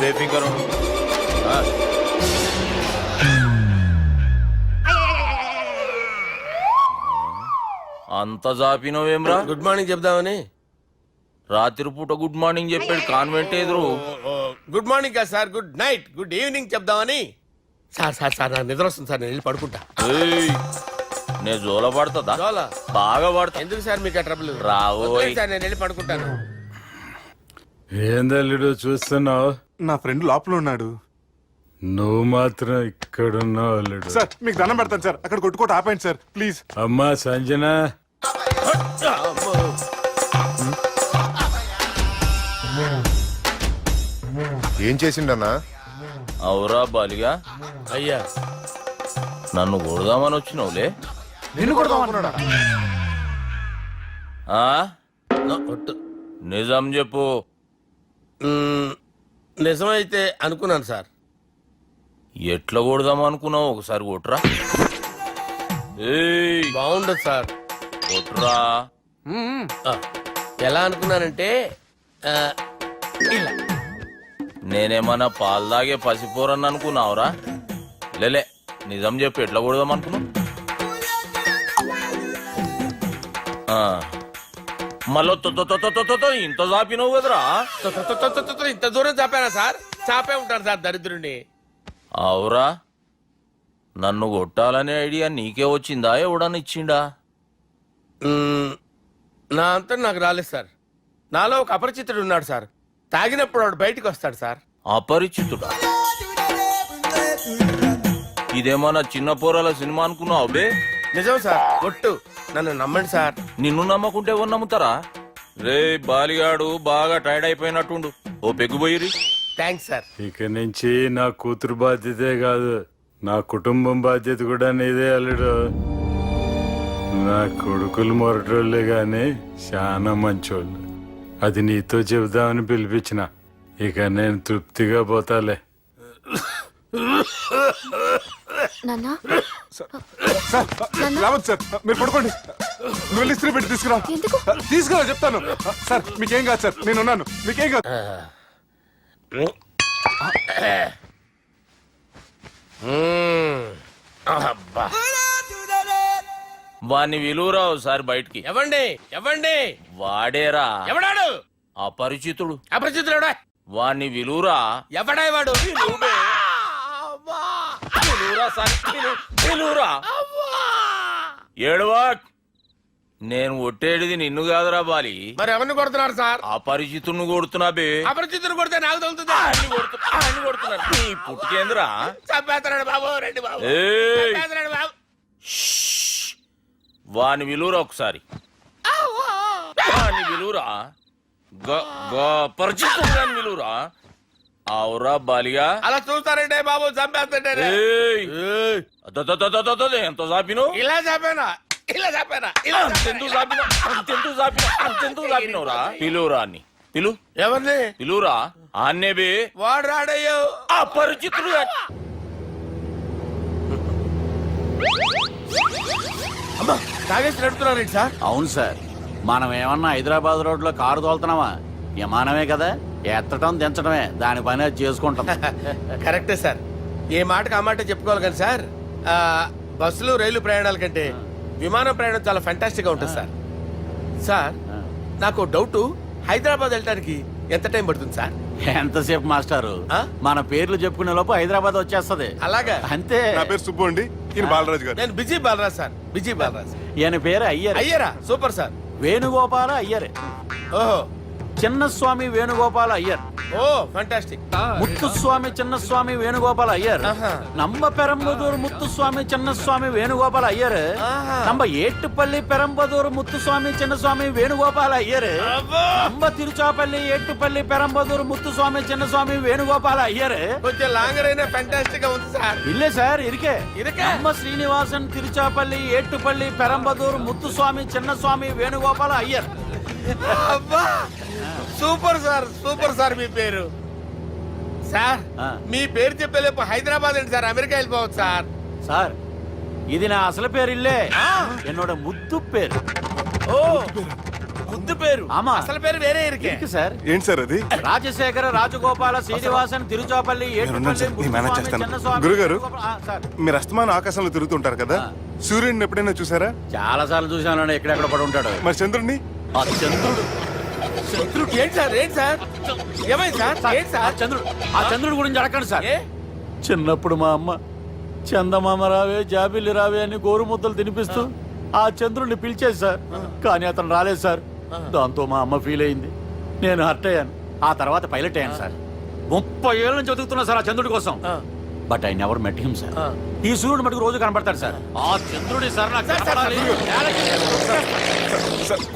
బేఫికర్ ఉండు. అంత జాపినవేమ్రా? Good morning చెప్దామని. రాత్రి పూట గుడ్ మార్నింగ్ చెప్పాడు కాన్వెంట్ ఎదురు. గుడ్ మార్నింగ్ కాదు sir, good night, good evening చెప్దామని. సార్ సార్ సార్ నాకు నిద్ర వస్తుంది సార్, నేను వెళ్ళి పడుకుంటా. నేను జోల పడుతుందా? జోలా? బాగా పడతా. ఎందుకు సార్ మీకు ఆ ట్రబుల్? రావోయ్ సార్ నేను వెళ్ళి పడుకుంటాను. ఏందల్లుడు చూస్తున్నావు? నా ఫ్రెండ్ లోపల ఉన్నాడు. నువ్వు మాత్రం ఇక్కడున్నావు అల్లుడు. సార్ మీకు దండం పెడతాను సార్, అక్కడ కొట్టుకోట ఆపండి సార్ ప్లీజ్. అమ్మా సంజన, ఏం చేసిండన్నా? అవురా బాలిగా, అయ్యా నన్ను కొడదామని వచ్చినావులే. నిన్ను కొడదామన్నాడా? ఆ? నిజం చెప్పు. నిజమైతే అనుకున్నాను సార్. ఎట్లా కొడదాం అనుకున్నావు? ఒకసారి కొట్రా. ఏయ్ బాగుండదు సార్. కొట్రా. ఆ, ఎలా అనుకున్నానంటే ఆ, ఇలా. నేనేమన్నా పాలు తాగే పసిపోరని అనుకున్నావురా? లేలే, నిజం చెప్పు, ఎట్లా కొడదాం అనుకున్నావు? మళ్ళీ ఇంత చాపినావు కదరా? ఇంత దూరం చాపానా సార్? చాపే ఉంటాను సార్ దరిద్రుడిని. అవురా, నన్ను కొట్టాలనే ఐడియా నీకే వచ్చిందా? ఎవడన్నా ఇచ్చిండా? నా అంతా నాకు రాలేదు సార్. నాలో ఒక అపరిచితుడు ఉన్నాడు సార్. తాగినప్పుడు వాడు బయటికి వస్తాడు సార్. అపరిచితుడా? ఇదేమన్నా చిన్న పోరాల సినిమా అనుకున్నావు బే? నిజం సార్, ఒట్టు, నన్ను నమ్మండి సార్. నిన్ను నమ్మకుంటే ఎవరు నమ్ముతారా? రే బాలిగాడు బాగా టైర్డ్ అయిపోయినట్టుండు, ఓ పెగ్గుపోయిరి. Thanks sir. ఇక నుంచి నా కూతురు బాధ్యతే కాదు, నా కుటుంబం బాధ్యత కూడా నీదే అల్లుడు. నా కొడుకులు మొరటోళ్ళే గాని చాలా మంచోళ్ళు. అది నీతో చెబుదామని పిలిపించిన. ఇక నేను తృప్తిగా పోతాలే. సార్ రావద్దు సార్, మీరు పడుకోండి. నువ్వు వెళ్ళి ఇస్త్రీ పెట్టి తీసుకురా. తీసుకురా చెప్తాను. సార్ మీకేం కాదు సార్, నేను ఉన్నాను, మీకేం కాదు. అబ్బా. వాణ్ణి విలువరా ఒకసారి బయటికి. ఎవండి ఎవండి? వాడేరా ఎవడాడు? అపరిచితుడు. అపరిచితుడా? వాణ్ణి విలువరా. ఎవడా వాడు? ఏడవా, నేను ఒట్టేడిది నిన్ను కాదురా బాలి. మరి ఎవరిని కొడుతున్నారు సార్? అపరిచితుడిని కొడుతున్నా బే. అపరిచితుడు కొడితే నాకు తగులుతుంది. కొడుతున్నారు నీ పుట్టుకేంద్రా? చంపేస్తున్నాడు బాబు, రండి బాబు. ఏయ్, చంపేస్తున్నాడు బాబు. వాని విలువరా ఒకసారి. వాని విలువరా. పరిచితుడు విలువరా. అవురా బాలిగా. అలా చూస్తారంటే బాబు, చంపేస్తాడే. ఎంత చాపిను? ఇలా చంపేనా? ఇలా చంపేనా? అంతెందుకు చాపినవురా? పిలువురా అని పిలు. ఎవరిని పిలువురా. ఆన్నే బే. వాడు రాడయ్యో. అపరిచితుడు. అమ్మా, తాగేసి నడుపుతున్నారండి సార్? అవును సార్, మనం ఏమన్నా హైదరాబాద్ రోడ్ లో కారు తోలుతున్నామా? విమానమే కదా, ఎత్తడం దించడమే, దాని పని అది చేసుకుంటాం. కరెక్టే సార్. ఏ మాటకు ఆ మాట చెప్పుకోవాలి కానీ సార్, బస్సులు రైలు ప్రయాణాల కంటే విమానం ప్రయాణం చాలా ఫెంటాస్టిక్ గా ఉంటుంది సార్. సార్ నాకు డౌట్, హైదరాబాద్ వెళ్ళడానికి ఎంత టైం పడుతుంది సార్? ఎంతసేపు మాస్టారు, మన పేర్లు చెప్పుకునే లోపు హైదరాబాద్ వచ్చేస్తది. అలాగా? అంతే. నా పేరు సుబ్బు అండి, ఈయన బాలరాజు గారు. నేను busy Balaraj sir, busy Balaraj. ఈయన పేరు అయ్యర్. అయ్యరా? Super sir. వేణుగోపాల అయ్యర్. ఓహో, చిన్నస్వామి వేణుగోపాల అయ్యర్. Oh fantastic. ముత్తుస్వామి చిన్నస్వామి వేణుగోపాల అయ్యర్. நம்ம பெரம்பதூர் முத்துசுவாமி சின்னசுவாமி வேணுகோபால ஐயர். நம்ம ஏட்டுப்பள்ளி பெரம்பதூர் முத்துசுவாமி சின்னசுவாமி வேணுகோபால ஐயர். நம்ம திருச்சாப்பள்ளி ஏட்டுப்பள்ளி பெரம்பதூர் முத்துசுவாமி சின்னசுவாமி வேணுகோபால ஐயர். కొంచెం లాంగర్ అయినా ఫెంటాస్టిక్ గా ఉంది సార్. இல்ல சார், இருக்கே. நம்ம ஸ்ரீனிவாசன் திருச்சாப்பள்ளி ஏட்டுப்பள்ளி பெரம்பதூர் முத்துசுவாమి చిన్నస్వామి వేణుగోపాల అయ్యర్. అబ్బా, సూపర్ సార్, సూపర్ సార్. మీ పేరు సార్, మీ పేరు చెప్పేలేపు హైదరాబాద్ అండి సార్, అమెరికా వెళ్ళిపోవచ్చు సార్. సార్, ఇది నా అసలు పేరు ఇల్లే, என்னோட ముద్దు పేరు. ఓ ముద్దు పేరు ఆమా. అసలు పేరు వేరే ఇరికే ఇరికి సార్ ఏంటి సార్ అది రాజశేఖర రాజగోపాల శ్రీనివాసన్ తిరుచాపల్లి నేనున్నాను సార్, నేను మేనేజ్ చేస్తాను. గురుగారు. మీరు అస్తమానం ఆకాశంలో తిరుగుతుంటారు కదా సూర్యుడిని ఎప్పుడైనా చూసారా? చాలా సార్లు చూసాను ఎక్కడెక్కడ పడి ఉంటాడు మరి చంద్రుడిని? ఆ చంద్రుడు ఏంటి సార్ ఏంటి సార్ ఏమైంది సార్ ఏంటి ఆ సార్ చంద్రుడి గురించి అడగండి సార్ ఏ చిన్నప్పుడు మా అమ్మ చందమామ రావే జాబిల్లి రావే అని గోరు ముద్దలు తినిపిస్తూ ఆ చంద్రుడిని పిలిచేది సార్ కానీ అతను రాలేదు సార్ దాంతో మా అమ్మ ఫీల్ అయింది నేను హర్ట్ అయ్యాను ఆ తర్వాత పైలట్ అయ్యాను సార్ 30 ఏళ్ళ నుంచి చదువుతున్నా సార్ ఆ చంద్రుడి కోసం but I never met him sir ఈ సూర్యుడు మటుకు రోజు కనపడతాడు సార్ ఆ చంద్రుడి సార్ నాకు కనపడాలి.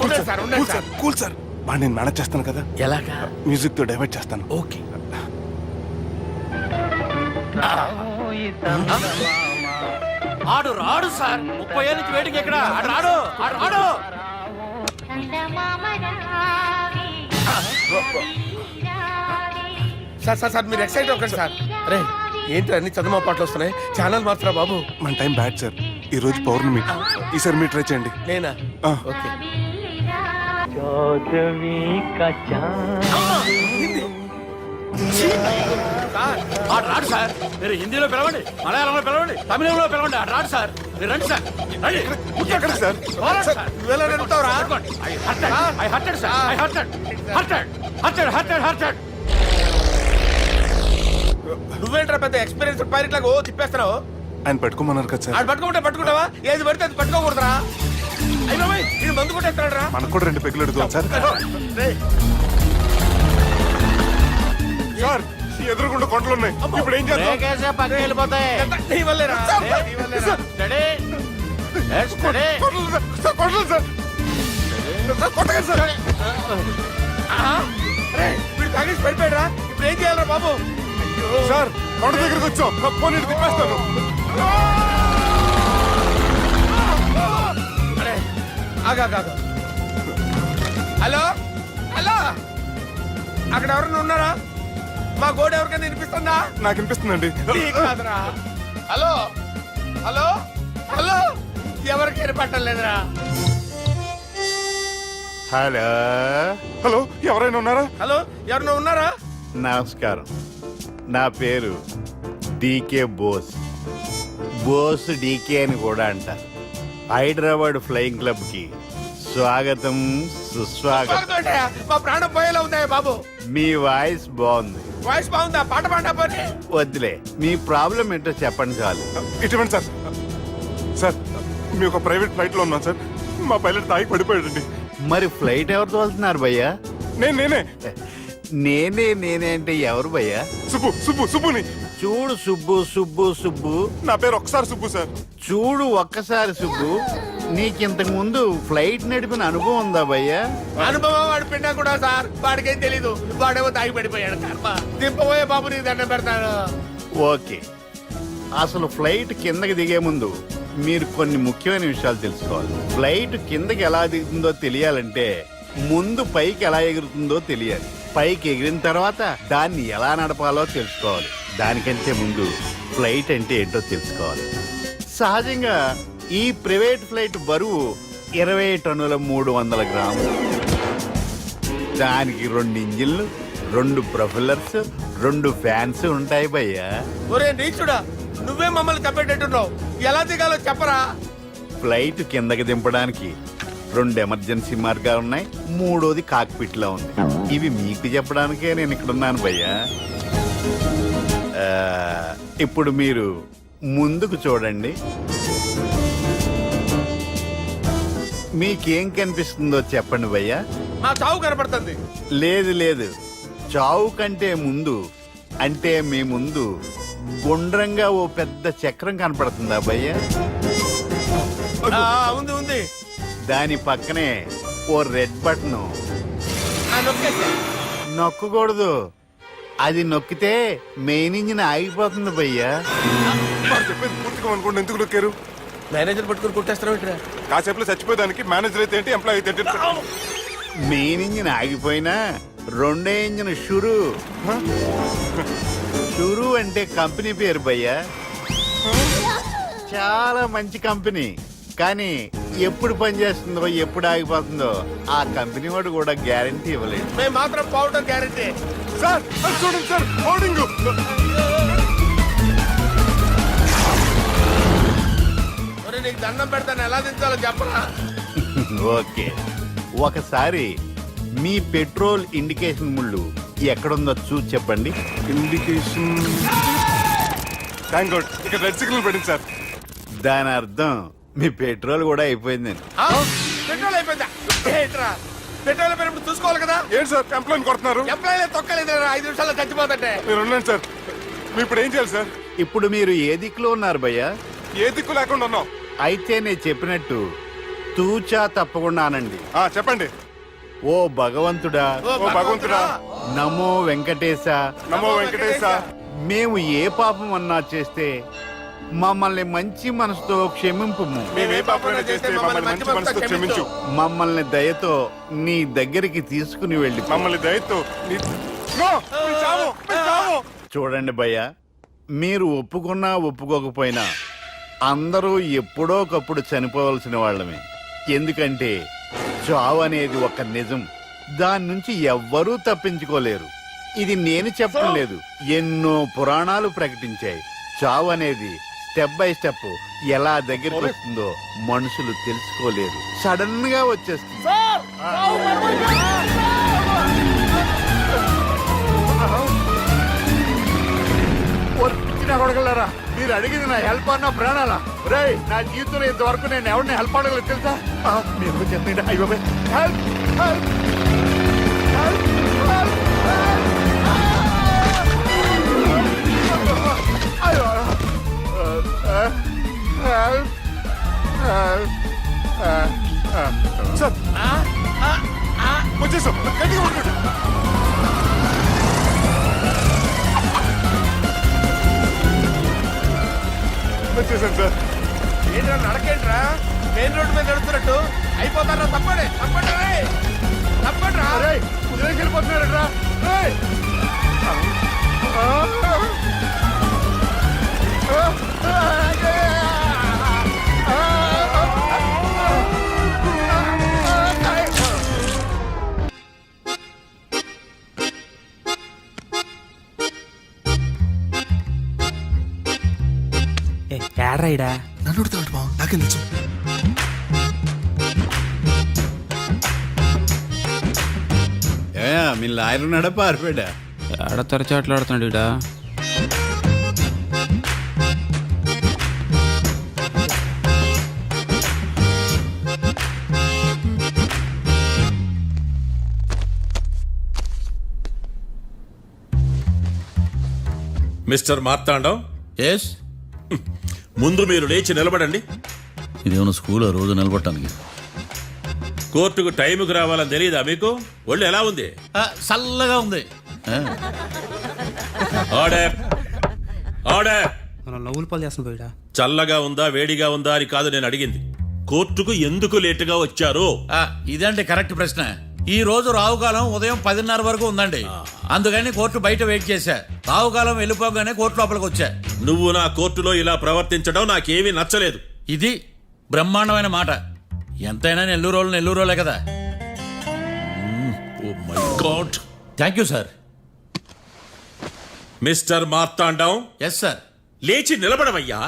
ఉండండి సార్ ఉండండి సార్ కూల్ సార్ బాగా నేను మేనేజ్ చేస్తాను కదా, ఎలాగా మ్యూజిక్ తో డైవర్ట్ చేస్తాను. ఓకే ఆడు రాడు సార్ 30 ఏళ్ళ నుంచి వెయిటింగ్ ఎక్కడ ఆడు రాడు ఆడు రాడు సార్ సార్ సార్ మీరు ఎక్సైట్ అవ్వకండి సార్ అరే ఏంటి అన్ని చదువు పాటలు వస్తున్నాయి ఛానల్ మార్చరా బాబు మన టైం బ్యాడ్ సార్, ఈ రోజు పౌర్ణమి. ఈసారి మీరు ట్రై చేయండి. నేనా ఆ. ఓకే సార్ ఆడు రాడు సార్ మీరు హిందీలో పిలవండి మలయాళంలో పిలవండి తమిళంలో పిలవండి ఆడు రాడు సార్ మీరు రండి సార్ రండి ఎక్కడికి సార్? పోరాడు సార్. నువ్వెలా నడుపుతావురా I hurted, sir. I hurted. నువ్వేంట్రా పెద్ద ఎక్స్పీరియన్స్ పైలట్ లాగా ఓ తిప్పేస్తున్నావు ఆయన పెట్టుకోమన్నారు కదా సార్. ఆడు పట్టుకుంటే పట్టుకుంటావా ఏది పడితే అది పట్టుకోకూడదురా అయ్యో ఇది మందు కొట్టేస్తాడు రా మనకు కూడా 2 పెగ్గులు ఎడుగుతాం సార్. సార్ ఎదురుగుండా కొండలు ఉన్నాయి, ఇప్పుడు ఏం చేద్దాం? బ్రేకేసే పక్కకి వెళ్ళిపోతాయి. నీ వల్లేరా Steady. Yes, steady. Kondalu sir, sir, Kondalu sir. Sir, కొట్టకండి సార్. వీడు తాగేసి పడిపోయాడు రా ఇప్పుడు ఏం చేయాలరా బాబు సార్ కొండ దగ్గరికి వచ్చాం, పోనీ ఇటు తిప్పేస్తాను. అరే ఆగా హలో హలో అక్కడ ఎవరైనా ఉన్నారా మా గోడ ఎవరికైనా వినిపిస్తుందా నాకు అనిపిస్తుందండి. నీకు కాదురా హలో హలో హలో ఎవరికి వినపట్టలేదురా హలో హలో ఎవరైనా ఉన్నారా? హలో ఎవరైనా ఉన్నారా నమస్కారం, నా పేరు డీకే బోస్. బోస్ డీకే అని కూడా అంటారు. హైదరాబాద్ ఫ్లయింగ్ క్లబ్ కి స్వాగతం సుస్వాగతం. స్వాగతం. మా ప్రాణం పోయేలా ఉందా బాబు మీ వాయిస్ బాగుంది. వాయిస్ బాగుందా పాట పాడా పోనీ వద్దులే, మీ ప్రాబ్లం ఏంటో చెప్పండి చాలు. ఇటువంటి సార్, సార్ మీ ఒక ప్రైవేట్ ఫ్లైట్ లో ఉన్నాం సార్, మా పైలట్ తాగి పడిపోయాడండి. మరి ఫ్లైట్ ఎవరితో వెళ్తున్నారు భయ్యా? నేనే నేనే అంటే ఎవరు భయ్యా? సుబ్బుని. చూడు సుబ్బు నా పేరు ఒకసారి సుబ్బు సార్. చూడు ఒక్కసారి సుబ్బు, నీకింతకు ముందు ఫ్లైట్ నడిపిన అనుభవం ఉందా భయ్యా? అనుభవం వాడి పిండా కూడా సార్ వాడికేం తెలీదు వాడేమో తాగి పడిపోయాడు కర్మ దింపబోయే బాబు నీకు దండం పెడతాను ఓకే, అసలు ఫ్లైట్ కిందకి దిగే ముందు మీరు కొన్ని ముఖ్యమైన విషయాలు తెలుసుకోవాలి. ఫ్లైట్ కిందకి ఎలా దిగుతుందో తెలియాలంటే ముందు పైకి ఎలా ఎగురుతుందో తెలియాలి. పైకి ఎగిరిన తర్వాత దాన్ని ఎలా నడపాలో తెలుసుకోవాలి. దానికంటే ముందు ఫ్లైట్ అంటే ఏంటో తెలుసుకోవాలి. సహజంగా ఈ ప్రైవేట్ ఫ్లైట్ బరువు 20 టన్నుల 300 గ్రాములు. దానికి 2 ఇంజిన్లు, 2 ప్రొఫెల్లర్స్, 2 ఫ్యాన్స్ ఉంటాయి భయ్యా. ఒరే నీచుడా నువ్వే మమ్మల్ని తప్పేటట్టున్నావు ఎలా దిగాలో చెప్పరా ఫ్లైట్ కిందకి దింపడానికి 2 ఎమర్జెన్సీ మార్గాలు ఉన్నాయి, 3వది కాక్పిట్ లో ఉంది. ఇవి మీకు చెప్పడానికే నేను ఇక్కడ ఉన్నాను భయ్యా. ఇప్పుడు మీరు ముందుకు చూడండి. మీకేం కనిపిస్తుందో చెప్పండి భయ్యా. మా చావు కనపడుతుంది లేదు, చావు కంటే ముందు అంటే మీ ముందు గుండ్రంగా ఓ పెద్ద చక్రం కనపడుతుందా భయ్యా? ఉంది దాని పక్కనే ఓ రెడ్ బటన్. నొక్కేసా నొక్కకూడదు, అది నొక్కితే మెయిన్ ఇంజిన్ ఆగిపోతుంది భయ్యా. వాడు చెప్పేది పూర్తిగా అనుకోండి, ఎందుకు నొక్కారు? మేనేజర్ పట్టుకుని కొట్టేస్తారా కాసేపులో చచ్చిపోయేదానికి మేనేజర్ అయితే ఏంటి, ఎంప్లాయ్ అయితే ఏంటి? మెయిన్ ఇంజిన్ ఆగిపోయినా 2వ ఇంజిన్ షురు అంటే కంపెనీ పేరు భయ్యా. చాలా మంచి కంపెనీ, కానీ ఎప్పుడు పనిచేస్తుందో ఎప్పుడు ఆగిపోతుందో ఆ కంపెనీ వాడు కూడా గ్యారంటీ ఇవ్వలేడు. మేము మాత్రం పౌడర్ గ్యారెంటీ. సార్ అది చూడండి సార్, హోర్డింగ్. మరి నీకు దండం పెడతాను, ఎలా దించాలో చెప్పరా? ఓకే, ఒకసారి మీ పెట్రోల్ ఇండికేషన్ ముళ్ళు ఎక్కడుందో చూసి చెప్పండి. ఇండికేషన్. థ్యాంక్ గాడ్, ఇక్కడ రెడ్ సిగ్నల్ పెట్టింది సార్. దాని అర్థం మీ పెట్రోల్ కూడా అయిపోయిందండి. ఆ? పెట్రోల్ అయిపోయిందా? ఏంట్రా పెట్రోల్ అయిపోయినప్పుడు చూసుకోవాలి కదా. ఏంటి సార్ కంప్లైంట్ కొడుతున్నారు? ఎప్పుడైనా తొక్కలేదు 5 నిమిషాల్లో చచ్చిపోతుంటే. మీరు ఉండండి సార్, మీరు ఇప్పుడు ఏం చేయాలి సార్? ఇప్పుడు మీరు ఏ దిక్కులో ఉన్నారు భయ్యా? ఏ దిక్కు లేకుండా ఉన్నాం. అయితే నేను చెప్పినట్టు తూచా తప్పకుండా అనండి. చెప్పండి. ఓ భగవంతుడా, ఓ భగవంతుడా, నమో వెంకటేశ, నమో వెంకటేశ. మేము ఏ పాపం అన్నా చేస్తే మమ్మల్ని మంచి మనసుతో క్షమింపుము. మేమే పాపమైనా చేస్తే మమ్మల్ని మంచి మనసుతో క్షమించు. మమ్మల్ని దయతో నీ దగ్గరికి తీసుకుని వెళ్ళి మమ్మల్ని దయతో నో, మీ చావు, మీ చావు. చూడండి భయ్య, మీరు ఒప్పుకున్నా ఒప్పుకోకపోయినా అందరూ ఎప్పుడో ఒకప్పుడు చనిపోవలసిన వాళ్ళమే. ఎందుకంటే చావు అనేది ఒక నిజం, దాని నుంచి ఎవ్వరూ తప్పించుకోలేరు. ఇది నేను చెప్పడం లేదు, ఎన్నో పురాణాలు ప్రకటించాయి. చావు అనేది స్టెప్ బై స్టెప్ ఎలా దగ్గరికి వస్తుందో మనుషులు తెలుసుకోలేరు, సడన్ గా వచ్చేస్తుంది. కొడగలరా, మీరు అడిగింది నా హెల్ప్ అన్న ప్రాణాలా? రేయ్, నా జీవితంలో ఇంతవరకు నేను ఎవరిని హెల్ప్ అడగలేదు తెలుసా? మీరు చెప్పండి. అయ్యో హెల్ప్, హెల్ప్, సార్ వచ్చేసాం, గట్టిగా పట్టుకోండి. వచ్చేసాను సార్. ఏంట్రా నడకేంట్రా? మెయిన్ రోడ్ మీద నడుస్తున్నట్టు అయిపోతారా? తప్పండి, తప్పండి రే, తప్పండి రా. వెళ్ళిపోతున్నాడు. ఏడ్రైడా నన్ను ఉడతాడు బావ, నాకేం తెలుసు. మీ లాయర్ ఉన్నాడా పారిపోయాడా? ఏడ తెరచాట్లాడుతున్నాడు ఇడా. మిస్టర్ మార్తాండం, ఎస్, ముందు మీరు లేచి నిలబడండి. ఇదేమన్నా స్కూల్ రోజు నిలబడటానికి? కోర్టుకు టైంకి రావాలని తెలియదా మీకు? ఒళ్ళు ఎలా ఉంది? చల్లగా ఉంది. Order, order. నవ్వులు పాలు చేస్తుంది పోయిడా. చల్లగా ఉందా వేడిగా ఉందా అని కాదు నేను అడిగింది. కోర్టుకు ఎందుకు లేటుగా వచ్చారు? ఇదండి కరెక్ట్ ప్రశ్న. ఈ రోజు రావుకాలం ఉదయం 10:30 వరకు ఉందండి. అందుకని కోర్టు బయట వెయిట్ చేశా. రావుకాలం వెళ్ళిపోగానే కోర్టు లోపలికి వచ్చా. నువ్వు నా కోర్టులో ఇలా ప్రవర్తించడం నాకేమీ నచ్చలేదు. ఇది బ్రహ్మాండమైన మాట. ఎంతైనా నెల్లూరులే కదా. Oh my god. Thank you sir. Mister Marthandam, yes sir. లేచి నిలబడవయ్యా.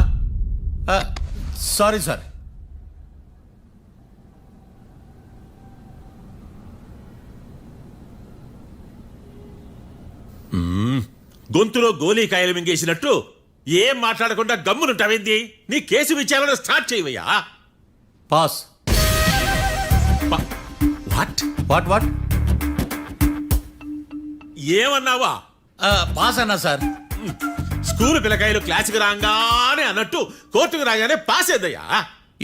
Sorry sir. గొంతులో గోలీకాయలు మింగేసినట్టు ఏం మాట్లాడకుండా గమ్మునుంటావేంది? నీ కేసు విచారణ స్టార్ట్ చేయవయ్యా. పాస్. వాట్ వాట్ వాట్ ఏమన్నావా? పాస్ అన్నా సార్. స్కూల్ పిల్లకాయలు క్లాసుకు రాగానే అన్నట్టు కోర్టుకు రాగానే పాస్ ఏదయ్యా?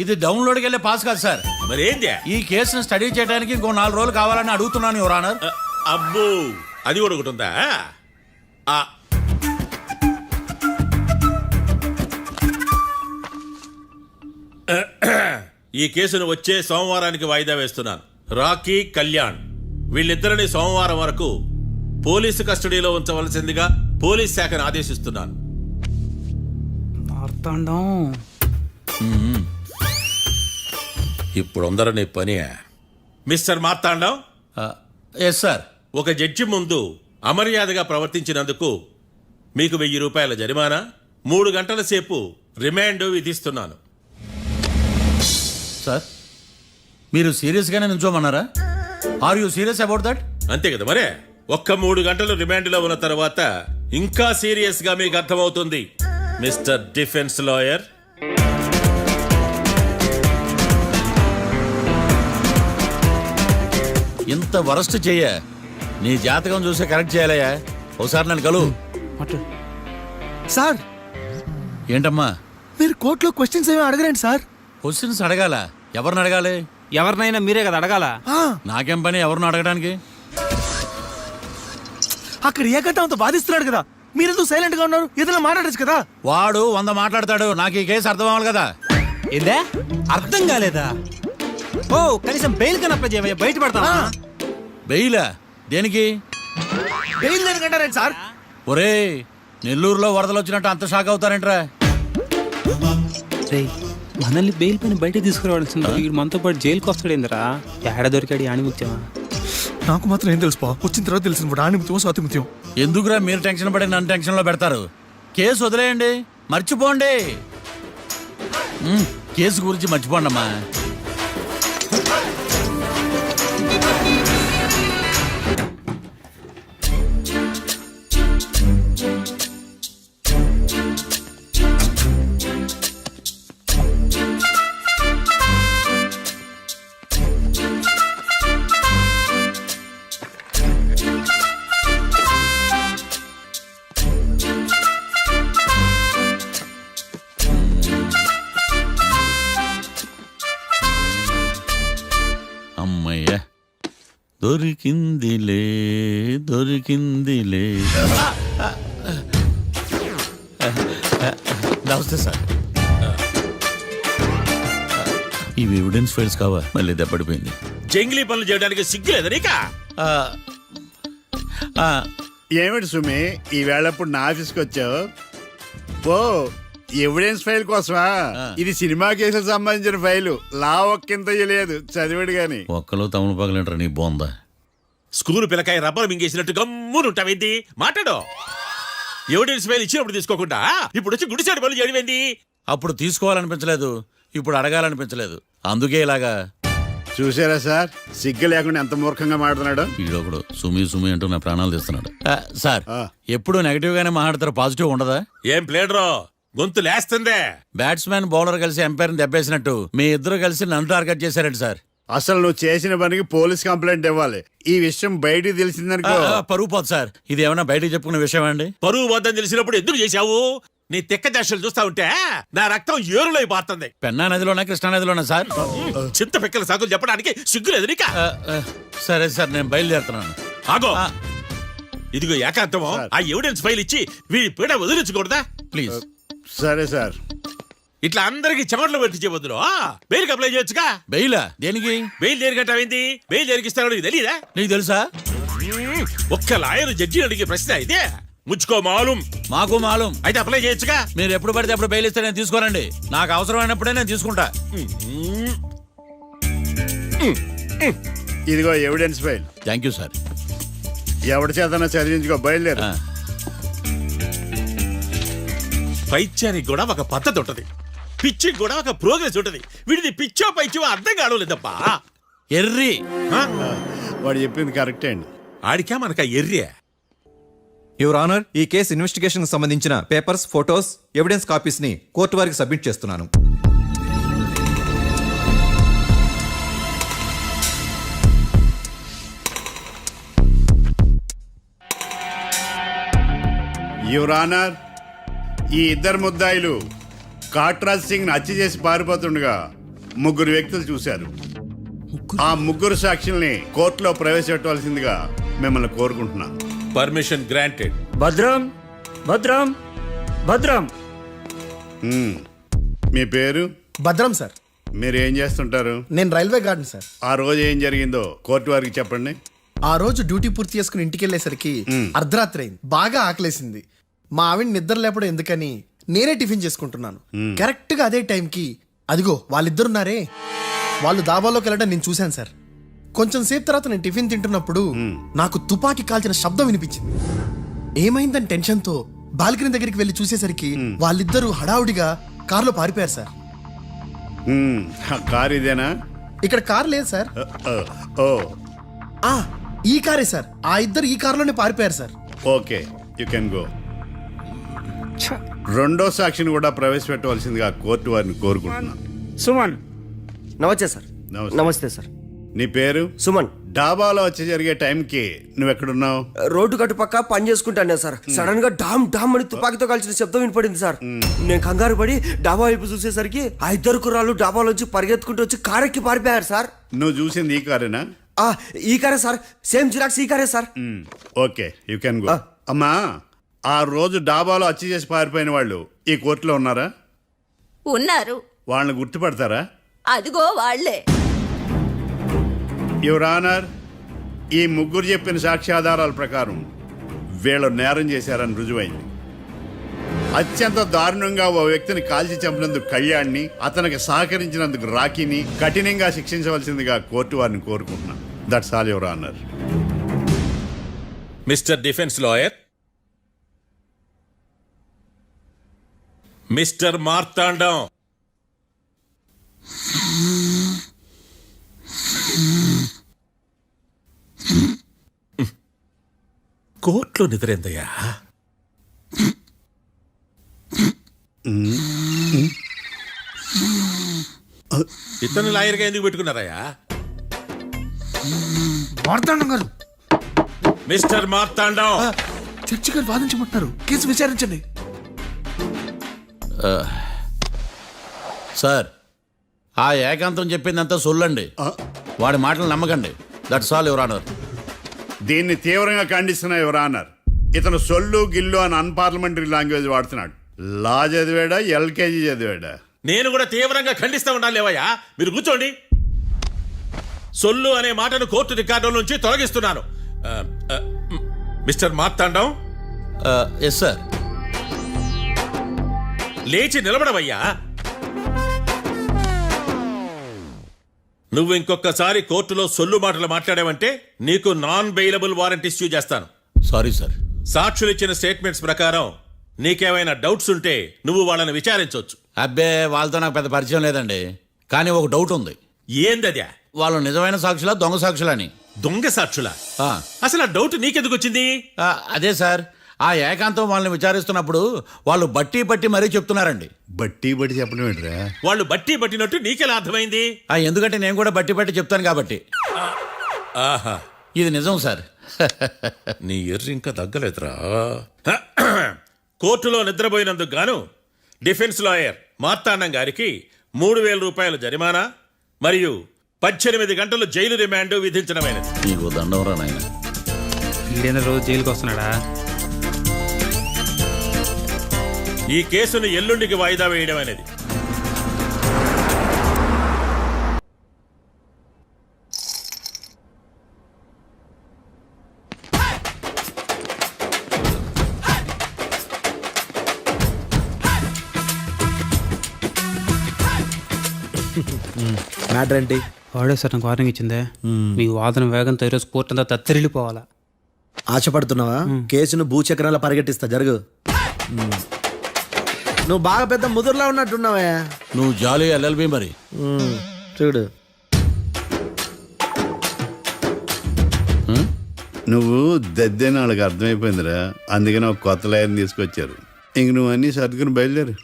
ఇది డౌన్లోడ్కి వెళ్ళే పాస్ కాదు సార్. మరేంది? ఈ కేసును స్టడీ చేయడానికి ఇంకో 4 రోజులు కావాలని అడుగుతున్నాను యువర్ ఆనర్. అబ్బో, అది కూడా ఒకటి ఉందా? ఈ కేసును వచ్చే సోమవారానికి వాయిదా వేస్తున్నాను. రాకీ, కళ్యాణ్ వీళ్ళిద్దరిని సోమవారం వరకు పోలీసు కస్టడీలో ఉంచవలసిందిగా పోలీస్ శాఖను ఆదేశిస్తున్నాను. మార్తాండం ఇప్పుడు అందరూ నీ పని మిస్టర్ మార్తాండం. Yes sir. ఒక జడ్జి ముందు అమర్యాదగా ప్రవర్తించినందుకు మీకు 1000 రూపాయల జరిమానా, 3 గంటల సేపు రిమాండ్ విధిస్తున్నాను. సార్ మీరు సీరియస్గానే నుంచోమన్నారా? Are you serious about that? అంతే కదా మరే. ఒక్క 3 గంటలు రిమాండ్లో ఉన్న తర్వాత ఇంకా సీరియస్గా మీకు అర్థమవుతుంది మిస్టర్ డిఫెన్స్ లాయర్. ఇంత వరస్ట్ చెయ్య నీ జాతకం చూసి కరెక్ట్ చేయాలయ్యా. ఒకసారి నన్ను కలువు. సార్ ఏంటమ్మా మీరు కోర్టులో క్వశ్చన్స్ ఏమి అడగరండి సార్. క్వశ్చన్స్ అడగాల? ఎవరిని అడగాలి? ఎవరినైనా మీరే కదా అడగాల. నాకేం పని ఎవరిని అడగడానికి? అక్కడ ఏకతాంతో బాధిస్తున్నాడు కదా, మీరెందుకు సైలెంట్ గా ఉన్నారు? ఏదైనా మాట్లాడచ్చు కదా. వాడు 100 మాట్లాడతాడు. నాకు ఈ కేసు అర్థం అవ్వాలి కదా. ఏందే అర్థం కాలేదా? ఓ కనీసం బెయిల్ కన్నా అప్లై చేయవయ్యా, బయట పడతా. బెయిలా? దేనికి? బెయిల్ దేనికంటారండి సార్? ఒరే నెల్లూరులో వరదలు వచ్చినట్టు అంత షాక్ అవుతారేంట్రా? మనల్ని బెయిల్ పైన బయట తీసుకురావాల్సింది వీడు మనతో పాటు జైలుకి వస్తాడేందిరా? ఏడ దొరికాడు ఆణిముత్యమా? నాకు మాత్రం ఏం తెలుసు వచ్చిన తర్వాత తెలిసింది ఆణిముత్యం స్వాతిముత్యం. ఎందుకురా మీరు టెన్షన్ పడి నన్ను టెన్షన్ లో పెడతారు? కేసు వదిలేయండి, మర్చిపోండి. కేసు గురించి మర్చిపోండి అమ్మా. అమ్మయ్య దొరికిందిలే దొరికిందిలే. నమస్తే సార్. ఇవి ఎవిడెన్స్ ఫైల్స్ కావా? మళ్ళీ దెబ్బడిపోయింది. జంగిలీ పనులు చేయడానికి సిగ్గులేదు నీకా? ఏమిటి సుమి ఈ వేళప్పుడు నా ఆఫీస్కి వచ్చావు? ఓ ఎవిడెన్స్ ఫైల్ కోసమా? ఇది సినిమా కేసులకు సంబంధించిన ఫైలు. లా ఒక్కింత లేదు, చదివాడు గాని. ఒక్కలో తమను పగలంటారు నీ బోందా. School పిల్లకాయ rubber మింగేసినట్టు గమ్మునుంటావేంది? మాట్లాడు. ఎవిడెన్స్ ఫైల్ ఇచ్చినప్పుడు తీసుకోకుండా ఇప్పుడు వచ్చి గుడిసాడు పనులు చేయడమేంది? అప్పుడు తీసుకోవాలనిపించలేదు, ఇప్పుడు అడగాలనిపించలేదు. అందుకే ఇలాగా. చూసారా సార్, సిగ్గు లేకుండా ఎంత మూర్ఖంగా మాట్లాడుతున్నాడు. ఈడొకడు సుమి సుమి అంటూ నా ప్రాణాలు తీస్తున్నాడు. సార్ ఆ. ఎప్పుడు నెగటివ్ గానే మాట్లాడతారు, పాజిటివ్ ఉండదా? ఏం ప్లేడరో గొంతు లేస్తుందే. బ్యాట్స్మెన్ బౌలర్ కలిసి ఎంపైర్ దెబ్బేసినట్టు మీ ఇద్దరు కలిసి నన్ను టార్గెట్ చేశారండి సార్. అసలు నువ్వు చేసిన పనికి పోలీస్ కంప్లైంట్ ఇవ్వాలి. ఈ విషయం బయటికి తెలిసిందనుకో పరువు పోదు సార్. ఇది ఏమైనా బయటికి చెప్పుకునే విషయం అండి? పరువు వద్దని తెలిసినప్పుడు ఎందుకు చేశావు? నీ తెక్క దశలు చూస్తా ఉంటే నా రక్తం ఏరులై పారుతుంది. పెన్నా నదిలోనా కృష్ణా నదిలోనా సార్? చింత పిక్కల సాకులు చెప్పడానికి సిగ్గులేదు నీకా? సరే సార్ నేను బయలుదేరుతున్నాను. ఆగో, ఇదిగో ఏకాంతమో ఆ ఎవిడెన్స్ ఫైల్ ఇచ్చి వీడి పీడ వదిలించకూడదా? ప్లీజ్. సరే సార్. ఇట్లా అందరికి చెమటలు పెట్టి చేయవద్దు. బెయిల్కి అప్లై చేయొచ్చుగా. బెయిలా? దేనికి? బెయిల్ దేనికంటావేంది? బెయిల్ దేనికిస్తాడో నీకు తెలియదా? నీకు తెలుసా? ఒక్క లాయర్ జడ్జి అడిగే ప్రశ్న ఇదే. ముచ్చుకో మాలూం. మాకు మాలూం. అయితే అప్లై చేయొచ్చుగా. మీరు ఎప్పుడు పడితే అప్పుడు బెయిల్ ఇస్తే నేను తీసుకోనండి. నాకు అవసరమైనప్పుడే నేను తీసుకుంటా. ఇదిగో evidence file. Thank you sir. ఎవరి చేతనా చదివించుకో, బయలుదేరు. పైత్యానికి కూడా ఒక పద్ధతి ఉంటది, పిచ్చికి కూడా ఒక ప్రోగ్రెస్ ఉంటది. వీడిది పిచ్చో పైచో అర్థం కావలేదప్పా. ఎర్రి. వాడు చెప్పింది కరెక్టే అండి. ఆడికా మనక ఎర్రియా? యువర్ ఆనర్, ఈ కేసు ఇన్వెస్టిగేషన్ సంబంధించిన పేపర్స్, ఫోటోస్, ఎవిడెన్స్ కాపీస్ ని కోర్టు వారికి సబ్మిట్ చేస్తున్నాను. యువర్ ఆనర్, ఈ ఇద్దరు ముద్దాయిలు కాట్రాజ్ సింగ్ హత్య చేసి పారిపోతుండగా 3 వ్యక్తులు చూశారు. ఆ 3 సాక్షుల్ని కోర్టులో ప్రవేశపెట్టవలసిందిగా మిమ్మల్ని కోరుకుంటున్నాను. Permission granted. భద్రం భద్రం భద్రం. మీ పేరు? భద్రం సార్. మీరు ఏం చేస్తుంటారు? నేను రైల్వే గార్డెన్ సార్. ఆ రోజు ఏం జరిగిందో కోర్టు వారికి చెప్పండి. ఆ రోజు డ్యూటీ పూర్తి చేసుకుని ఇంటికి వెళ్ళేసరికి అర్ధరాత్రి అయింది. బాగా ఆకలేసింది. మా ఆవిడ నిద్ర లేపడం ఎందుకని నేనే టిఫిన్ చేసుకుంటున్నాను. కరెక్ట్ గా అదే టైంకి అదిగో వాళ్ళిద్దరున్నారే వాళ్ళు దాబాలోకి వెళ్ళడం నేను చూశాను సార్. కొంచెం సేపు తర్వాత నేను టిఫిన్ తింటున్నప్పుడు నాకు తుపాకీ కాల్చిన శబ్దం వినిపించింది. ఏమైందని టెన్షన్తో బాల్కనీ దగ్గరికి వెళ్ళి చూసేసరికి వాళ్ళిద్దరూ హడావుడిగా కారులో పారిపోయారు సార్. ఆ కారు ఇదేనా? ఇక్కడ కార్ లేదు సార్. ఓ ఆ, ఈ కారే సార్. ఆ ఇద్దరు ఈ కారులోనే పారిపోయారు sir. Okay, you can go. రెండో సాక్షిని కూడా ప్రవేశపెట్టవలసిందిగా కోర్టు వారిని కోరుకుంటున్నాను. సుమన్. నమస్తే సార్. నమస్తే. నమస్తే సార్. నీ పేరు? సుమన్. డాబాలో వచ్చి జరిగే టైంకి నువ్వెక్కడున్నావు? రోడ్డు కట్టు పక్క పని చేసుకుంటానే సార్. సడన్ గా డామ్ డామ్ అని తుపాకీతో కాల్చిన శబ్దం వినపడింది సార్. నేను కంగారు పడి డాబా వైపు చూసేసరికి ఆ ఇద్దరు కుర్రాళ్ళు డాబాలోంచి పరిగెత్తుకుంటూ వచ్చి కారెక్కి పారిపోయారు సార్. నువ్వు చూసింది ఈ కారేనా? ఈ కారే సార్. సేమ్ జిరాక్స్ ఈ కారే sir. Okay, you can go. అమ్మా, ఆ రోజు డాబాలో హత్య చేసి పారిపోయిన వాళ్ళు ఈ కోర్టులో ఉన్నారా? ఉన్నారు. వాళ్ళని గుర్తుపడతారా? అదిగో వాళ్లే. యువర్ ఆనర్, ఈ ముగ్గురు చెప్పిన సాక్ష్యాధారాల ప్రకారం వీళ్ళు నేరం చేశారని రుజువైంది. అత్యంత దారుణంగా ఓ వ్యక్తిని కాల్చి చంపినందుకు కళ్యాణ్ని, అతనికి సహకరించినందుకు రాకీని కఠినంగా శిక్షించవలసిందిగా కోర్టు వారిని కోరుకుంటున్నాను. That's all your honour. Mister defence lawyer, mister Marthandam, కోర్టులో నిద్రేందయ్యా? ఇతను లాయర్గా ఎందుకు పెట్టుకున్నారయ్యా? మార్తాండం గారు, మిస్టర్ మార్తాండం, చర్చి గారు వాదించమంటున్నారు. కేసు విచారించండి. సార్, ఆ ఏకాంతం చెప్పిందంతా సొల్లండి. వాడి మాటలు నమ్మకండి. That's all your honour. దీన్ని తీవ్రంగా ఖండిస్తున్నా యువర్ ఆనర్. ఇతను సొల్లు గిల్లు అని అన్పార్లమెంటరీ లాంగ్వేజ్ వాడుతున్నాడు. లా చదివాడా, ఎల్కేజీ చదివాడా? నేను కూడా తీవ్రంగా ఖండిస్తా ఉండాలి. లేవయ్యా, మీరు కూర్చోండి. సొల్లు అనే మాటను కోర్టు రికార్డుల నుంచి తొలగిస్తున్నాను. Mister Marthandam, yes sir. లేచి నిలబడవయ్యా. నువ్వు ఇంకొకసారి కోర్టులో సొల్లు మాటలు మాట్లాడావంటే నీకు నాన్ బెయిలబుల్ వారెంట్ ఇష్యూ చేస్తాను. Sorry sir. సాక్షులు ఇచ్చిన స్టేట్మెంట్స్ ప్రకారం నీకేమైనా డౌట్స్ ఉంటే నువ్వు వాళ్ళని విచారించవచ్చు. అబ్బే, వాళ్ళతో నాకు పెద్ద పరిచయం లేదండి. కానీ ఒక డౌట్ ఉంది. ఏందద్యా? వాళ్ళు నిజమైన సాక్షులా, దొంగ సాక్షులని? దొంగ సాక్షులా? ఆ. అసలు ఆ డౌట్ నీకెందుకు వచ్చింది? అదే సార్, ఆ ఏకాంతం వాళ్ళని విచారిస్తున్నప్పుడు వాళ్ళు బట్టి బట్టి మరీ చెప్తున్నారండి. బట్టి బట్టి చెప్పడం ఏంట్రా? వాళ్ళు బట్టి పట్టినట్టు నీకెలా అర్థమైంది? ఎందుకంటే నేను కూడా బట్టి బట్టి చెప్తాను కాబట్టి. ఆహా, ఇది నిజం సార్. నీ ఎర్రి ఇంకా తగ్గలేదురా. కోర్టులో నిద్రపోయినందుకు గాను డిఫెన్స్ లాయర్ మార్తాండం గారికి 3,000 రూపాయల జరిమానా మరియు 18 గంటలు జైలు రిమాండ్ విధించడమైనది. నీకు దండం రా నాయన. ఈడైనా రోజు జైలుకి వస్తున్నాడా? ఈ కేసును ఎల్లుండికి వాయిదా వేయడం అనేది. మ్యాటర్ ఏంటి? వాడే సార్ నాకు వార్నింగ్ ఇచ్చిందే. మీ వాదన వేగంతో ఈరోజు కోర్టు అంతా తత్తరిల్లిపోవాలా. ఆశపడుతున్నావా? కేసును భూచక్రాల పరిగెట్టిస్తా. జరుగు. నువ్వు బాగా పెద్ద ముదురులా ఉన్నట్టున్నావే. నువ్వు జాలి ఎల్ఎల్బి మరి. చూడు, నువ్వు దద్దని వాళ్ళకి అర్థమైపోయిందిరా. అందుకని ఒక కొత్త లాయర్ని తీసుకొచ్చారు. ఇంక నువ్వు అన్నీ సర్దుకుని బయలుదేరు.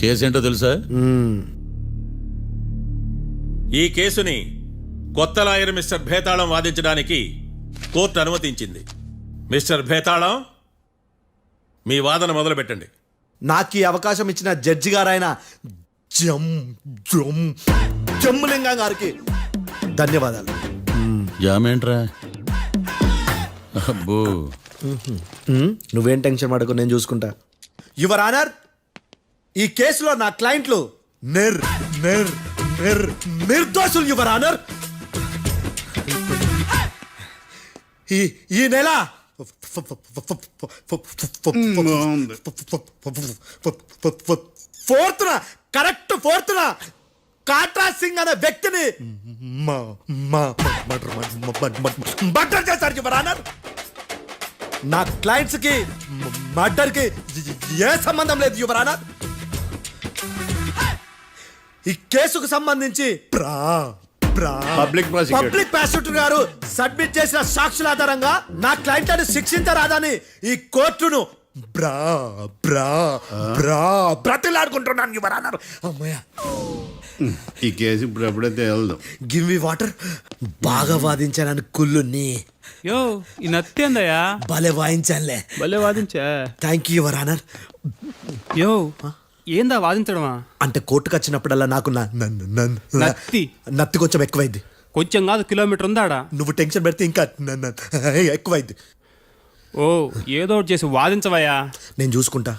కేసు ఏంటో తెలుసా? ఈ కేసుని కొత్త లాయర్ మిస్టర్ భేతాళం వాదించడానికి కోర్టు అనుమతించింది. మిస్టర్ భేతాళం, మీ వాదన మొదలు పెట్టండి. నాకు ఈ అవకాశం ఇచ్చిన జడ్జి గారైన జమ్ములింగం గారికి ధన్యవాదాలు. జామేంట్రా? అబ్బో, నువ్వేం టెన్షన్ పడకు, నేను చూసుకుంటా. యువర్ ఆనర్, ఈ కేసులో నా క్లయింట్లు నిర్దోషులు యువర్ ఆనర్. ఈ నెల ఫోర్త్న కరెక్ట్ ఫోర్త్న కాట్రా సింగ్ అనే వ్యక్తిని మర్డర్ చేశారు యువర్ ఆనర్. నా క్లయింట్స్ కి మర్డర్ కి ఏ సంబంధం లేదు యువర్ ఆనర్. ఈ కేసుకు సంబంధించి పబ్లిక్ ప్రాసిక్యూటర్ పబ్లిక్ ప్రాసిక్యూటర్ గారు సబ్మిట్ చేసిన సాక్షుల ఆధారంగా నా క్లయింట్ అని శిక్షించరాదని ఈ కోర్టును బ్రతిలాడుకుంటున్నాను యువర్ ఆనర్. అమ్మయ్య, ఈ కేసు ఇప్పుడు ఎప్పుడైతే వెళ్దాం. Give me water. బాగా వాదించానని కుళ్ళుని యో ఈ నత్తేందయ్యా భలే వాయించానులే. భలే వాదించా. Thank you your honour. యో ఏందా వాదించడమా? అంటే కోర్టుకు వచ్చినప్పుడల్లా నాకు నత్తి కొంచెం ఎక్కువైంది. కొంచెం కాదు, కిలోమీటర్ ఉందాడా. నువ్వు టెన్షన్ పెడితే ఇంకా ఎక్కువైంది. ఓ ఏదో ఒకటి చేసి వాదించవయ్యా. నేను చూసుకుంటా.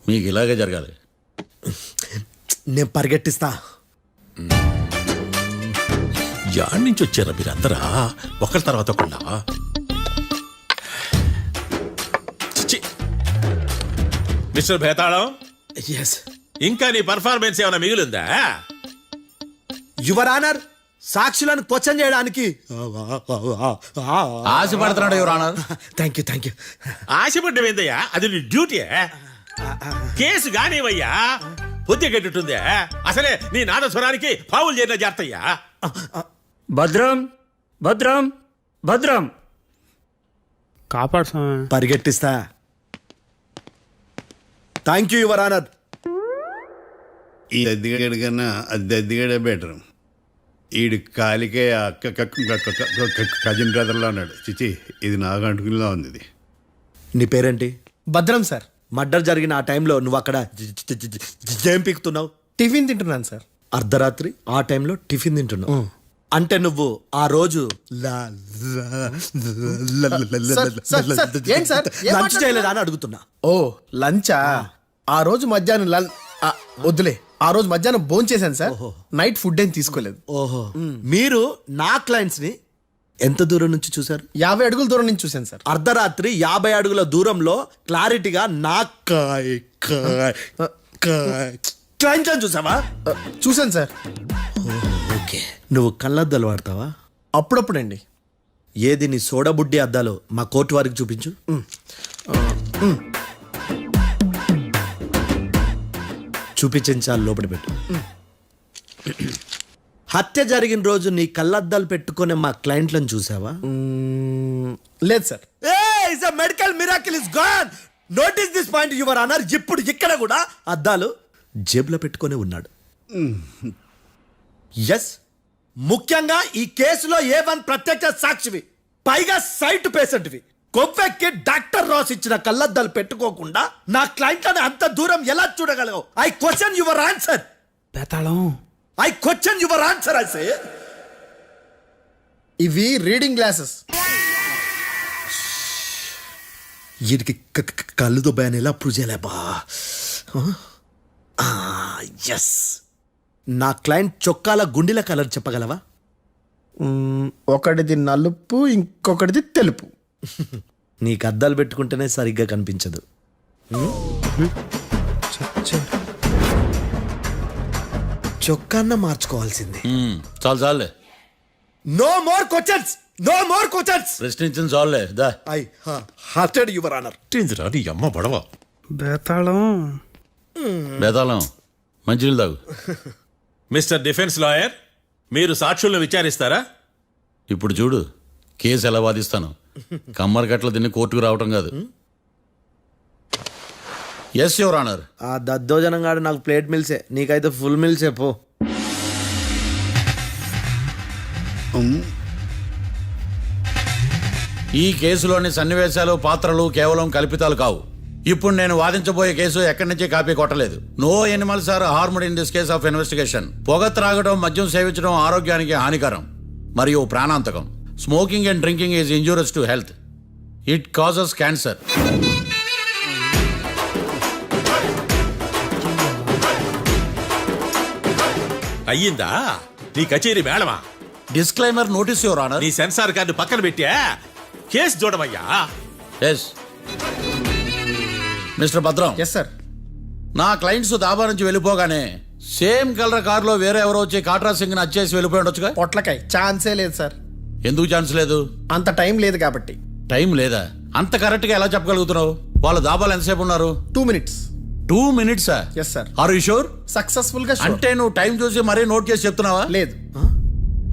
మీకు ఇలాగే జరగాలి. నేను పరిగెట్టిస్తా. యాడ్ నుంచి వచ్చారా మీరందరా ఒకరి తర్వాత ఒకళ్ళ? మిస్టర్ భేతాళం, ఎస్ ఇంకా నీ పర్ఫార్మెన్స్ ఏమైనా మిగిలిందా? యువర్ ఆనర్, సాక్షులను క్వశ్చన్ చేయడానికి ఆశపడుతున్నాడు your honour. Thank you thank you. ఆశపడ్డం ఏందయ్యా? అది నీ డ్యూటీ. కేసు గానివయ్యా, బుద్ధి గట్టుందే. అసలే నీ నాదస్వరానికి పావులు చేరిన జాగ్రత్తయ్యా. భద్రం భద్రం భద్రం. కాపాడు స్వామి. పరిగెట్టిస్తా. Thank you your honour. ఈ అద్దెగాడి కన్నా అద్దెగాడే బెటర్. ఈడు కాలికే కజిన్ బ్రదర్లో ఉన్నాడు. చిచి, ఇది నాకు అంటుకునిలా ఉంది. ఇది నీ పేరేంటి? భద్రం సార్. మర్డర్ జరిగిన ఆ టైంలో నువ్వు అక్కడ ఏం పీకుతున్నావు? టిఫిన్ తింటున్నాను సార్. అర్ధరాత్రి ఆ టైంలో టిఫిన్ తింటున్నావు అంటే నువ్వు ఆ రోజు లంచ్ చేయలేదా అని అడుగుతున్నా. ఓ లంచా? ఆ రోజు మధ్యాహ్నం వద్దులే, ఆ రోజు మధ్యాహ్నం భోజనం చేశాను సార్. నైట్ ఫుడ్ ఏం తీసుకోలేదు. ఓహో, మీరు నా క్లయింట్స్ ని ఎంత దూరం నుంచి చూసారు? 50 అడుగుల దూరం నుంచి చూశాను సార్. అర్ధరాత్రి 50 అడుగుల దూరంలో క్లారిటీగా నా క్లయింట్ అని చూసావా? చూశాను సార్. ఓకే, నువ్వు కళ్ళద్దాలు వాడతావా? అప్పుడప్పుడండి. ఏది నీ సోడబుడ్డి అద్దాలు మా కోర్టు వారికి చూపించు. చూపించాలి, లోపల పెట్టు. హత్య జరిగిన రోజు నీ కళ్ళద్దాలు పెట్టుకునే మా క్లయింట్లను చూసావా? లేదు sir. Medical miracle is gone. Notice this point your honour. ఇప్పుడు ఇక్కడ కూడా అద్దాలు జేబులో పెట్టుకొని ఉన్నాడు. ఎస్, ముఖ్యంగా ఈ కేసులో A1 ప్రత్యక్ష సాక్షివి, పైగా సైట్ పేషెంట్వి. కొవ్వెక్కి డాక్టర్ రాస్ ఇచ్చిన కళ్ళద్దాలు పెట్టుకోకుండా నా క్లయింట్ అని అంత దూరం ఎలా చూడగలవు? I question your answer. బేతాళం, I question your answer. I say ఇవి రీడింగ్ గ్లాసెస్. వీటికి కళ్ళు దుబ్బాయని ఎలా ప్రూవ్ చేయలేబా? ఎస్, నా క్లయింట్ చొక్కాల గుండెల కలర్ చెప్పగలవా? ఒకటిది నలుపు, ఇంకొకటిది తెలుపు. నీకు అద్దాలు పెట్టుకుంటేనే సరిగ్గా కనిపించదు. చొక్కాన్న మార్చుకోవాల్సింది. చాలు చాలులే. No more questions, no more questions. ప్రశ్నించిన చాలులే. దా ఐ హార్టెడ్ యువర్ ఆనర్. నీ అమ్మ బడవ. బేతాళం బేతాళం, మంచినీళ్ళు తాగు. మిస్టర్ డిఫెన్స్ లాయర్, మీరు సాక్షులను విచారిస్తారా? ఇప్పుడు చూడు కేసు ఎలా వాదిస్తాను. కమ్మరి కట్టలు తిని కోర్టుకు రావటం కాదు. Yes your honour. ఆ దద్దోజనం గాడు నాకు ప్లేట్ మిల్సే, నీకైతే ఫుల్ మిల్సే పో. ఈ కేసులోని సన్నివేశాలు, పాత్రలు కేవలం కల్పితాలు కావు. ఇప్పుడు నేను వాదించబోయే కేసు ఎక్కడి నుంచి కాపీ కొట్టలేదు. No animals are harmed in this case of investigation. పొగ త్రాగడం, మద్యం సేవించడం ఆరోగ్యానికి హానికరం మరియు ప్రాణాంతకం. Smoking and drinking is injurious to health. It causes cancer. అయ్యిందా నీ కచేరీ మేడమా? Disclaimer notice your honour. నీ సెన్సార్ కార్డు పక్కన పెట్టా కేసు చూడమయ్యా. Yes mister Bhadram. Yes sir. నా క్లయింట్స్ దాబా నుంచి వెళ్ళిపోగానే సేమ్ కలర్ కారులో వేరే ఎవరో వచ్చి కాట్రా సింగ్ వచ్చేసి వెళ్ళిపోయి ఉండొచ్చుగా. పొట్లకాయ ఛాన్సే లేదు సార్. ఎందుకు ఛాన్స్ లేదు? అంత టైం లేదు కాబట్టి. టైం లేదా? అంత కరెక్ట్ గా ఎలా చెప్పగలుగుతున్నావు? వాళ్ళ దాబాలు ఎంతసేపు ఉన్నారు? 2 minutes. 2 minutes? Yes sir. Are you sure? Successful గా sure. అంటే నువ్వు టైం చూసి మరీ నోట్ చేసి చెప్తున్నావా? లేదు.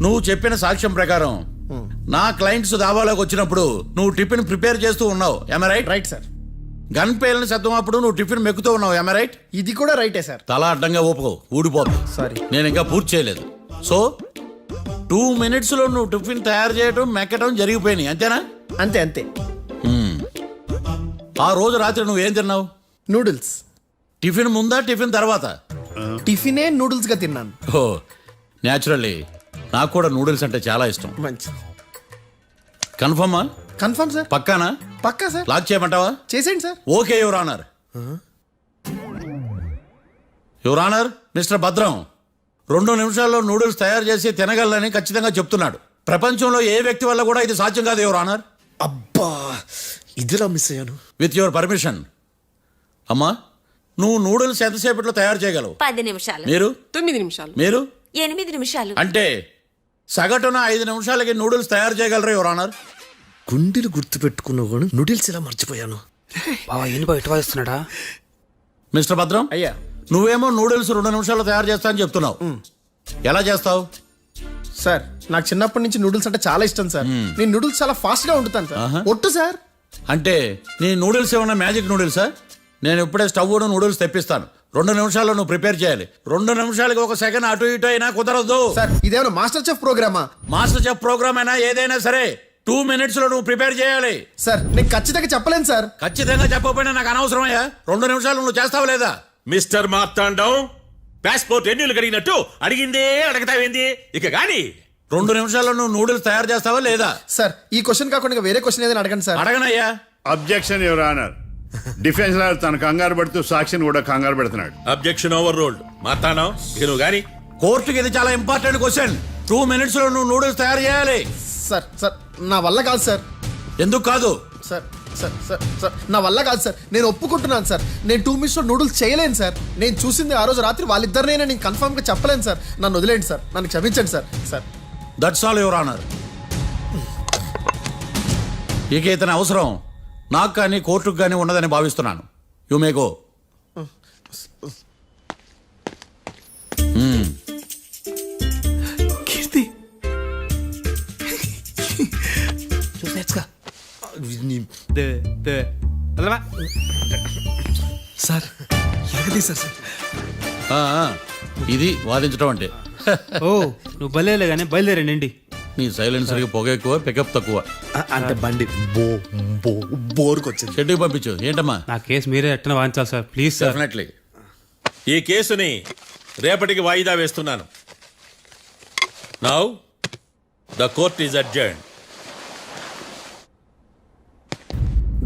నువ్వు చెప్పిన సాక్ష్యం ప్రకారం నా క్లయింట్స్ దాబాలోకి వచ్చినప్పుడు నువ్వు టిఫిన్ ప్రిపేర్ చేస్తూ ఉన్నావు. ఎమ్ రైట్? Right sir. గన్ పేలిన శబ్దం అప్పుడు నువ్వు టిఫిన్ మెక్కుతూ ఉన్నావు. ఎమ్ రైట్? ఇది కూడా రైటే సార్. తల అడ్డంగా ఊపుకో, ఊడిపోతుంది. సారీ. నేను ఇంకా పూర్తి చేయలేదు. సో 2 minutes లో నువ్వు టిఫిన్ తయారు చేయడం మెక్కడం జరిగిపోయినాయి, అంతేనా? అంతే అంతే. ఆ రోజు రాత్రి నువ్వేం తిన్నావు? నూడిల్స్. టిఫిన్ ముందా టిఫిన్ తర్వాత? టిఫినే నూడిల్స్ గా తిన్నాను. ఓ న్యాచురల్లీ నాకు కూడా నూడిల్స్ అంటే చాలా ఇష్టం. మంచిది. కన్ఫర్మా? Confirm sir. పక్కానా? పక్కా సార్. లాక్ చేయమంటావా? చేసేయండి sir. Okay your honour. Your honour, mister Bhadram 2 నిమిషాల్లో నూడిల్స్ తయారు చేసి తినగలని ఖచ్చితంగా చెప్తున్నాడు. ప్రపంచంలో ఏ వ్యక్తి వల్ల కూడా ఇది సాధ్యం కాదు యువర్ ఆనర్. అబ్బా ఇదిలా మిస్ అయ్యాను. With your permission. అమ్మా, నువ్వు నూడిల్స్ ఎంతసేపట్లో తయారు చేయగలవు? 10 నిమిషాలు. మీరు? 9 నిమిషాలు. మీరు? 8 నిమిషాలు. అంటే సగటున 5 నిమిషాలకి నూడిల్స్ తయారు చేయగలరు యువర్ ఆనర్. గుండెలు గుర్తు పెట్టుకున్నావు కానీ నూడిల్స్ ఇలా మర్చిపోయాను. బావా ఏంటి బావ ఇటు వాయిస్తున్నాడా? మిస్టర్ భద్రం, అయ్యా నువ్వేమో నూడిల్స్ 2 నిమిషాల్లో తయారు చేస్తా అని చెప్తున్నావు. ఎలా చేస్తావు? సార్ నాకు చిన్నప్పటి నుంచి నూడిల్స్ అంటే చాలా ఇష్టం సార్. నేను నూడిల్స్ చాలా ఫాస్ట్ గా వండుతాను సార్. ఒట్టు సార్. అంటే నీ నూడిల్స్ ఏమన్నా మ్యాజిక్ నూడిల్సా? నేను ఇప్పుడే స్టవ్ నూడిల్స్ తెప్పిస్తాను. 2 నిమిషాల్లో నువ్వు ప్రిపేర్ చేయాలి. 2 నిమిషాలకి 1 సెకండ్ అటు ఇటు అయినా కుదరదు. సార్ ఇదేమైనా మాస్టర్ చెఫ్ ప్రోగ్రామా? మాస్టర్ చెఫ్ ప్రోగ్రామ్ అయినా ఏదైనా సరే 2 minutes లో నువ్వు ప్రిపేర్ చేయాలి. సార్ నేను ఖచ్చితంగా చెప్పలేను సార్. ఖచ్చితంగా చెప్పకపోయినా నాకు అనవసరమయ్యా. 2 నిమిషాలు నువ్వు చేస్తావు లేదా? మిస్టర్ మార్తాండం, పాస్పోర్ట్ ఎన్నిళ్ళు కడిగినట్టు అడిగిందే అడగతావేంది? ఇక గాని 2 నిమిషాల్లో నువ్వు నూడిల్స్ తయారు చేస్తావా లేదా? సార్ ఈ క్వశ్చన్ కాకుండా ఇంకా వేరే క్వశ్చన్ ఏదైనా అడగండి సార్. అడగనయ్యా. Objection your honour. Defence lawyer తన కంగారు పడుతూ సాక్షిని కూడా కంగారు పెడుతున్నాడు. Objection over ruled. మార్తాండం, ఇక నువ్వు గాని. కోర్టుకి ఇది చాలా ఇంపార్టెంట్ క్వశ్చన్. 2 minutes లో నువ్వు నూడిల్స్ తయారు చేయాలి. సార్ సార్ నా వల్ల కాదు సార్. ఎందుకు కాదు? సార్ సార్ సార్ సార్ నా వల్ల కాదు సార్. నేను ఒప్పుకుంటున్నాను సార్. నేను 2 minutes లో నూడిల్స్ చేయలేను సార్. నేను చూసింది ఆ రోజు రాత్రి వాళ్ళిద్దరినైనా నేను కన్ఫర్మ్ గా చెప్పలేను సార్. నన్ను వదిలేండి సార్. నన్ను క్షమించండి sir. Sir that's all your honour. ఇక ఇతని అవసరం నాకు కానీ కోర్టుకు కానీ ఉండదని భావిస్తున్నాను. You may go. Keerthi sir ఎరగది సార్. ఆ, ఆ, ఇది వాదించడం అంటే. ఓ నువ్వు బయలుదేరలే కానీ బయలుదేరండి. నీ సైలెన్సర్కి పొగ ఎక్కువ, పికప్ తక్కువ. అంటే బండి బోర్కి వచ్చింది. షెడ్యూల్ పంపించు. ఏంటమ్మా? నా కేసు మీరే ఎట్టన వాయించాలి సార్, ప్లీజ్ సార్. డెఫినెట్లీ. ఈ కేసుని రేపటికి వాయిదా వేస్తున్నాను. Now the court is adjourn.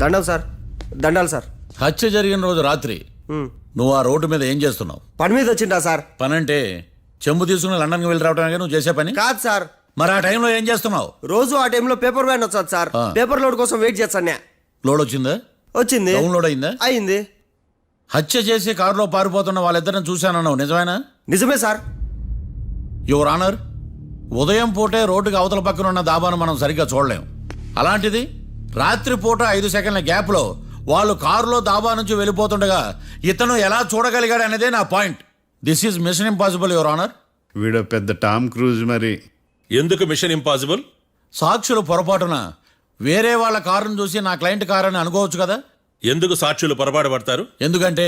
దండాలు సార్. దండాలు సార్. హత్య జరిగిన రోజు రాత్రి నువ్వు ఆ రోడ్డు మీద ఏం చేస్తున్నావు? పని మీద వచ్చిందా సార్? పని అంటే చెంబు తీసుకుని లండన్కి వెళ్ళి రావడానికి నువ్వు చేసే పని కాదు సార్. మరి ఆ టైంలో ఏం చేస్తున్నావు? రోజు ఆ టైంలో పేపర్ వ్యాన్ వచ్చాది సార్. పేపర్ లోడ్ కోసం వెయిట్ చేస్తాను. లోడ్ వచ్చిందా? వచ్చింది. డౌన్లోడ్ అయిందా? అయింది. హత్య చేసి కారులో పారిపోతున్న వాళ్ళిద్దరిని చూశానన్నావు, నిజమేనా? నిజమే సార్. యువర్ ఆనర్, ఉదయం పూటే రోడ్డుకి అవతల పక్కన ఉన్న దాబాను మనం సరిగ్గా చూడలేం. అలాంటిది రాత్రి పూట 5 సెకండ్ల గ్యాప్లో వాళ్ళు కారులో దాబా నుంచి వెళ్ళిపోతుండగా ఇతను ఎలా చూడగలిగాడు అనేదే నా point. This is mission impossible your honour. వీడు పెద్ద టామ్ క్రూజ్ మరి. ఎందుకు మిషన్ ఇంపాసిబుల్? సాక్షులు పొరపాటున వేరే వాళ్ళ కారును చూసి నా క్లయింట్ కారు అని అనుకోవచ్చు కదా. ఎందుకు సాక్షులు పొరపాటు పడతారు? ఎందుకంటే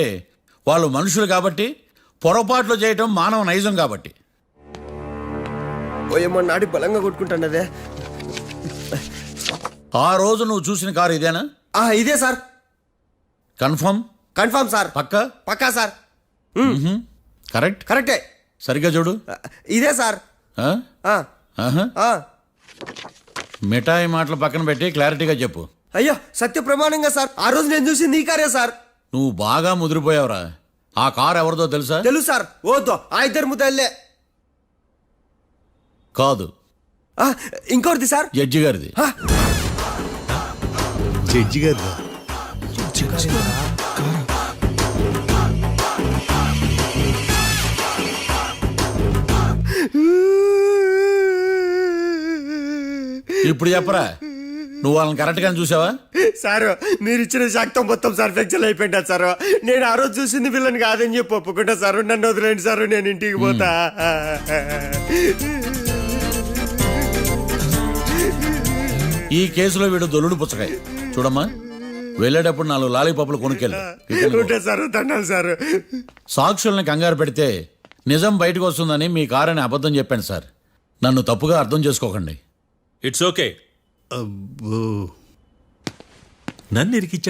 వాళ్ళు మనుషులు కాబట్టి, పొరపాట్లు చేయటం మానవ నైజం కాబట్టి. ఓయమ్మ నాడి బలంగా కొట్టుకుంటాను అదే. ఆ రోజు నువ్వు చూసిన కారు ఇదేనా? ఇదే సార్. కన్ఫర్మ్? Confirm sir. పక్కా? పక్కా సార్. కరెక్ట్? కరెక్టే. సరిగ్గా చూడు. ఇదే సార్. ఆ? ఆహా. మిఠాయి మాటలు పక్కన పెట్టి క్లారిటీగా చెప్పు. అయ్యో సత్య ప్రమాణంగా సార్, ఆ రోజు నేను చూసి నీ కారే సార్. నువ్వు బాగా ముదిరిపోయావురా. ఆ కారు ఎవరిదో తెలుసా? తెలుసు సార్. ఓతో ఆ ఇద్దరు ముద్దల్లే. కాదు, ఇంకోటిది సార్. జడ్జి గారిది. జడ్జి గారు ఇప్పుడు చెప్పరా, నువ్వు వాళ్ళని కరెక్ట్ గానే చూసావా? సార్ మీరు ఇచ్చిన శాక్తం మొత్తం సార్ ఫ్లెక్చర్ అయిపోయింటా సార్. నేను ఆ రోజు చూసింది వీళ్ళని కాదని చెప్పి ఒప్పుకుంటా సార్. నన్ను వదిలేండి సార్, నేను ఇంటికి పోతా. ఈ కేసులో వీడు దొల్లుడు పుచ్చకాయ. చూడమ్మా, వెళ్ళేటప్పుడు 4 లాలీపాపులు కొనుక్కెళ్ళు. ఉంటా సార్, దండాలి సార్. సాక్షుల్ని కంగారు పెడితే నిజం బయటకు వస్తుందని మీ కారని అబద్ధం చెప్పాను సార్. నన్ను తప్పుగా అర్థం చేసుకోకండి. It's okay. అబ్బో నన్ను ఇరికిచ్చా